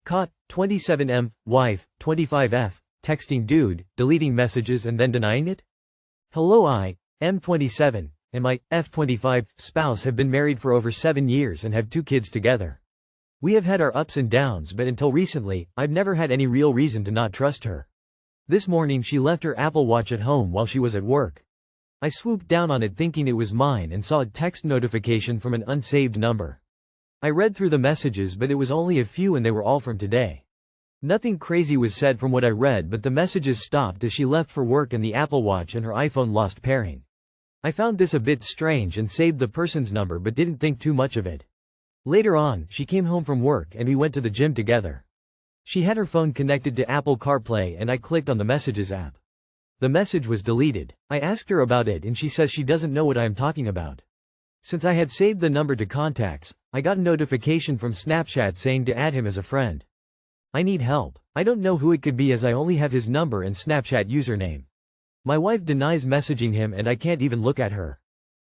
Caught, 27M, wife, 25F, texting dude, deleting messages and then denying it? Hello, I, M27, and my, F25, spouse have been married for over 7 years and have 2 kids together. We have had our ups and downs, but until recently, I've never had any real reason to not trust her. This morning she left her Apple Watch at home while she was at work. I swooped down on it thinking it was mine and saw a text notification from an unsaved number. I read through the messages, but it was only a few and they were all from today. Nothing crazy was said from what I read, but the messages stopped as she left for work and the Apple Watch and her iPhone lost pairing. I found this a bit strange and saved the person's number but didn't think too much of it. Later on, she came home from work and we went to the gym together. She had her phone connected to Apple CarPlay and I clicked on the Messages app. The message was deleted. I asked her about it and she says she doesn't know what I am talking about. Since I had saved the number to contacts, I got a notification from Snapchat saying to add him as a friend. I need help. I don't know who it could be as I only have his number and Snapchat username. My wife denies messaging him and I can't even look at her.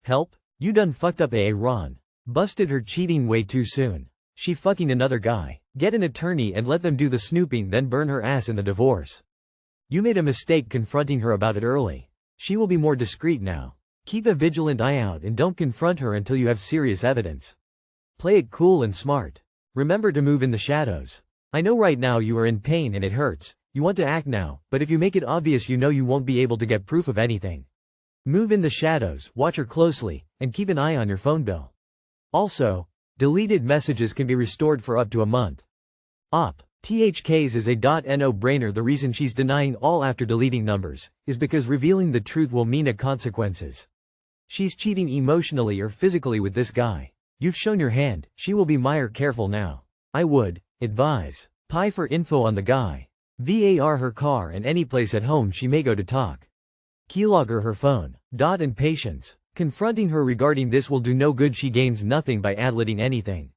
Help? You done fucked up, Ron. Busted her cheating way too soon. She fucking another guy. Get an attorney and let them do the snooping, then burn her ass in the divorce. You made a mistake confronting her about it early. She will be more discreet now. Keep a vigilant eye out and don't confront her until you have serious evidence. Play it cool and smart. Remember to move in the shadows. I know right now you are in pain and it hurts. You want to act now, but if you make it obvious you know you won't be able to get proof of anything. Move in the shadows, watch her closely, and keep an eye on your phone bill. Also, deleted messages can be restored for up to a month. THKs is a no-brainer. The reason she's denying all after deleting numbers is because revealing the truth will mean consequences. She's cheating emotionally or physically with this guy. You've shown your hand, she will be careful now. I would advise Pi for info on the guy. VAR her car and any place at home she may go to talk. Keylogger her phone. And patience. Confronting her regarding this will do no good. She gains nothing by admitting anything.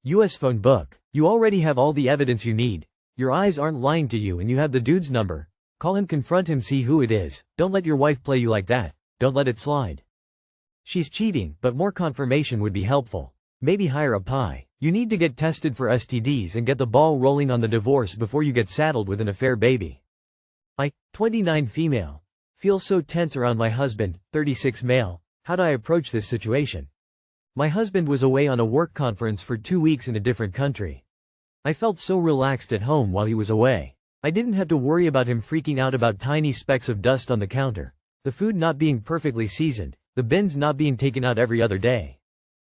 US phone book. You already have all the evidence you need. Your eyes aren't lying to you and you have the dude's number. Call him, confront him, see who it is. Don't let your wife play you like that. Don't let it slide. She's cheating, but more confirmation would be helpful. Maybe hire a Pi. You need to get tested for STDs and get the ball rolling on the divorce before you get saddled with an affair baby. I, 29 female. Feel so tense around my husband, 36 male. How do I approach this situation? My husband was away on a work conference for 2 weeks in a different country. I felt so relaxed at home while he was away. I didn't have to worry about him freaking out about tiny specks of dust on the counter, the food not being perfectly seasoned, the bins not being taken out every other day.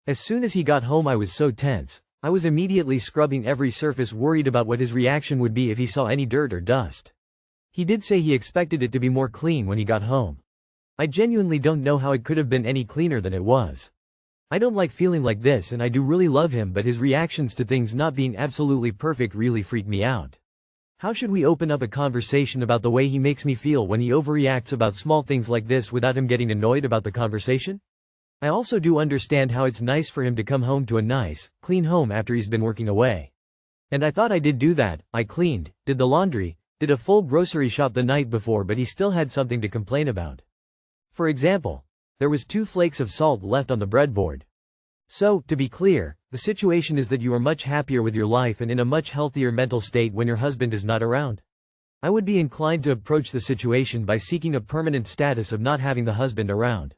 As soon as he got home I was so tense, I was immediately scrubbing every surface, worried about what his reaction would be if he saw any dirt or dust. He did say he expected it to be more clean when he got home. I genuinely don't know how it could have been any cleaner than it was. I don't like feeling like this and I do really love him, but his reactions to things not being absolutely perfect really freak me out. How should we open up a conversation about the way he makes me feel when he overreacts about small things like this without him getting annoyed about the conversation? I also do understand how it's nice for him to come home to a nice, clean home after he's been working away. And I thought I did do that. I cleaned, did the laundry, did a full grocery shop the night before, but he still had something to complain about. For example, there was 2 flakes of salt left on the breadboard. So, to be clear, the situation is that you are much happier with your life and in a much healthier mental state when your husband is not around. I would be inclined to approach the situation by seeking a permanent status of not having the husband around.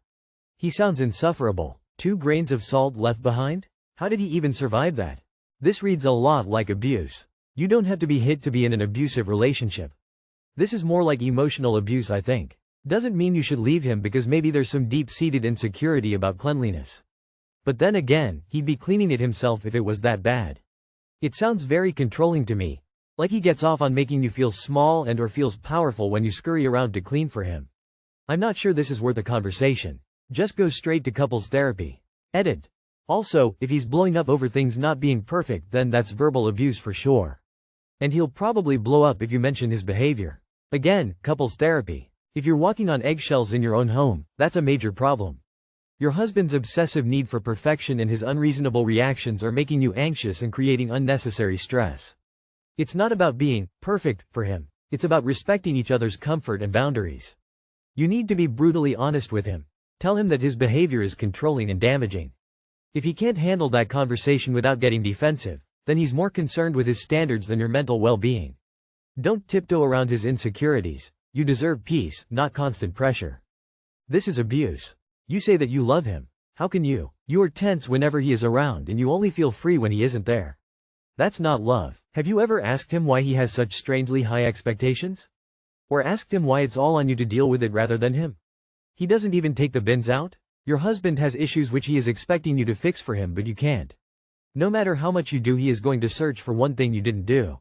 He sounds insufferable. 2 grains of salt left behind? How did he even survive that? This reads a lot like abuse. You don't have to be hit to be in an abusive relationship. This is more like emotional abuse, I think. Doesn't mean you should leave him because maybe there's some deep-seated insecurity about cleanliness. But then again, he'd be cleaning it himself if it was that bad. It sounds very controlling to me. Like he gets off on making you feel small and or feels powerful when you scurry around to clean for him. I'm not sure this is worth a conversation. Just go straight to couples therapy. Edit. Also, if he's blowing up over things not being perfect, then that's verbal abuse for sure. And he'll probably blow up if you mention his behavior. Again, couples therapy. If you're walking on eggshells in your own home, that's a major problem. Your husband's obsessive need for perfection and his unreasonable reactions are making you anxious and creating unnecessary stress. It's not about being perfect for him. It's about respecting each other's comfort and boundaries. You need to be brutally honest with him. Tell him that his behavior is controlling and damaging. If he can't handle that conversation without getting defensive, then he's more concerned with his standards than your mental well-being. Don't tiptoe around his insecurities. You deserve peace, not constant pressure. This is abuse. You say that you love him. How can you? You are tense whenever he is around and you only feel free when he isn't there. That's not love. Have you ever asked him why he has such strangely high expectations? Or asked him why it's all on you to deal with it rather than him? He doesn't even take the bins out? Your husband has issues which he is expecting you to fix for him, but you can't. No matter how much you do, he is going to search for one thing you didn't do.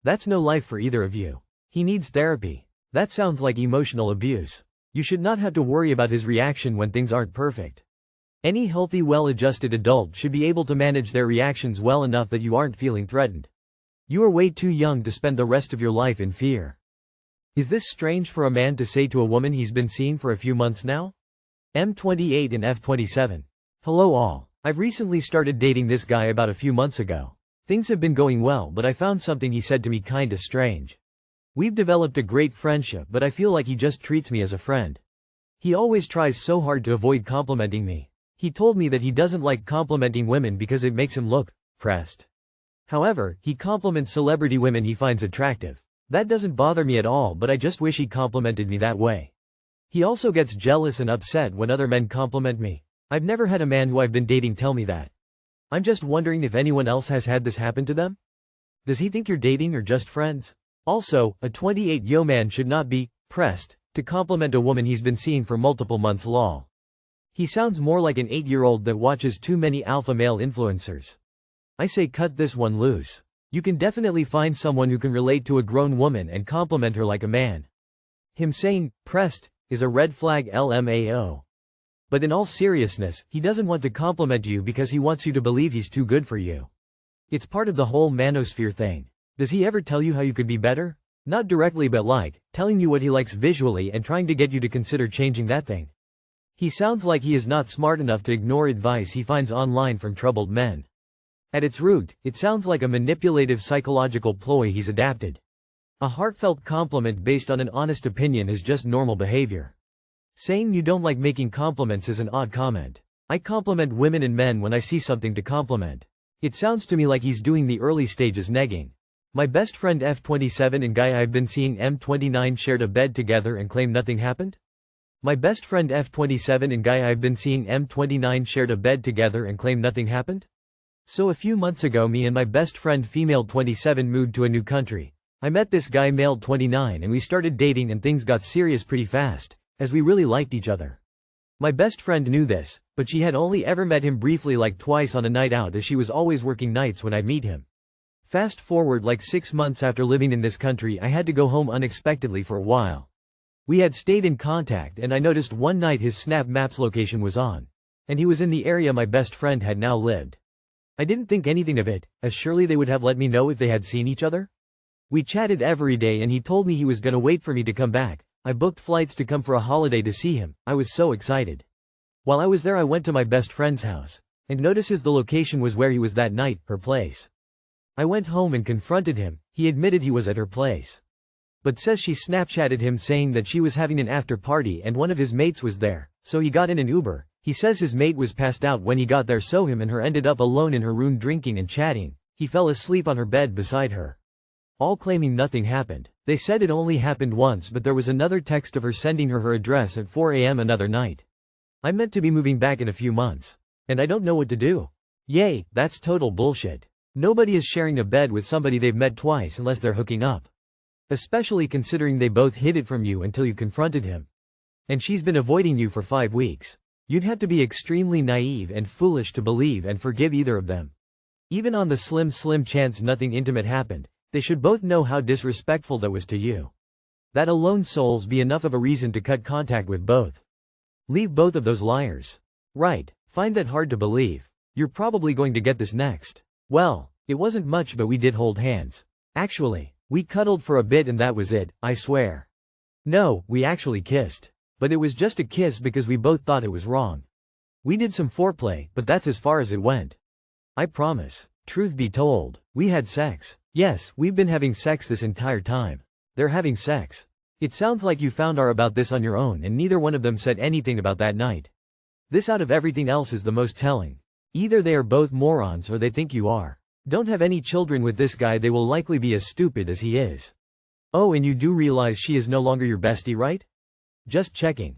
That's no life for either of you. He needs therapy. That sounds like emotional abuse. You should not have to worry about his reaction when things aren't perfect. Any healthy, well-adjusted adult should be able to manage their reactions well enough that you aren't feeling threatened. You are way too young to spend the rest of your life in fear. Is this strange for a man to say to a woman he's been seeing for a few months now? M28 and F27. Hello all. I've recently started dating this guy about a few months ago. Things have been going well, but I found something he said to me kinda strange. We've developed a great friendship, but I feel like he just treats me as a friend. He always tries so hard to avoid complimenting me. He told me that he doesn't like complimenting women because it makes him look pressed. However, he compliments celebrity women he finds attractive. That doesn't bother me at all, but I just wish he complimented me that way. He also gets jealous and upset when other men compliment me. I've never had a man who I've been dating tell me that. I'm just wondering if anyone else has had this happen to them? Does he think you're dating or just friends? Also, a 28-year man should not be pressed to compliment a woman he's been seeing for multiple months. Lol. He sounds more like an 8-year-old that watches too many alpha male influencers. I say cut this one loose. You can definitely find someone who can relate to a grown woman and compliment her like a man. Him saying pressed is a red flag, LMAO. But in all seriousness, he doesn't want to compliment you because he wants you to believe he's too good for you. It's part of the whole manosphere thing. Does he ever tell you how you could be better? Not directly, but like, telling you what he likes visually and trying to get you to consider changing that thing. He sounds like he is not smart enough to ignore advice he finds online from troubled men. At its root, it sounds like a manipulative psychological ploy he's adapted. A heartfelt compliment based on an honest opinion is just normal behavior. Saying you don't like making compliments is an odd comment. I compliment women and men when I see something to compliment. It sounds to me like he's doing the early stages negging. My best friend F27 and guy I've been seeing M29 shared a bed together and claim nothing happened? My best friend F27 and guy I've been seeing M29 shared a bed together and claim nothing happened? So a few months ago me and my best friend female 27 moved to a new country. I met this guy male 29 and we started dating and things got serious pretty fast, as we really liked each other. My best friend knew this, but she had only ever met him briefly, like twice on a night out, as she was always working nights when I'd meet him. Fast forward like 6 months after living in this country, I had to go home unexpectedly for a while. We had stayed in contact and I noticed one night his Snap Maps location was on. And he was in the area my best friend had now lived. I didn't think anything of it, as surely they would have let me know if they had seen each other. We chatted every day and he told me he was gonna wait for me to come back. I booked flights to come for a holiday to see him. I was so excited. While I was there I went to my best friend's house, and notices the location was where he was that night, her place. I went home and confronted him. He admitted he was at her place. But says she Snapchatted him saying that she was having an after party and one of his mates was there, so he got in an Uber. He says his mate was passed out when he got there, so him and her ended up alone in her room drinking and chatting. He fell asleep on her bed beside her. All claiming nothing happened. They said it only happened once, but there was another text of her sending her address at 4 a.m. another night. I'm meant to be moving back in a few months. And I don't know what to do. Yay, that's total bullshit. Nobody is sharing a bed with somebody they've met twice unless they're hooking up. Especially considering they both hid it from you until you confronted him. And she's been avoiding you for 5 weeks. You'd have to be extremely naive and foolish to believe and forgive either of them. Even on the slim chance nothing intimate happened, they should both know how disrespectful that was to you. That alone souls be enough of a reason to cut contact with both. Leave both of those liars. Right, find that hard to believe. You're probably going to get this next. Well, it wasn't much, but we did hold hands. Actually, we cuddled for a bit and that was it, I swear. No, we actually kissed. But it was just a kiss because we both thought it was wrong. We did some foreplay, but that's as far as it went. I promise. Truth be told, we had sex. Yes, we've been having sex this entire time. They're having sex. It sounds like you found out about this on your own and neither one of them said anything about that night. This out of everything else is the most telling. Either they are both morons or they think you are. Don't have any children with this guy, they will likely be as stupid as he is. Oh, and you do realize she is no longer your bestie, right? Just checking.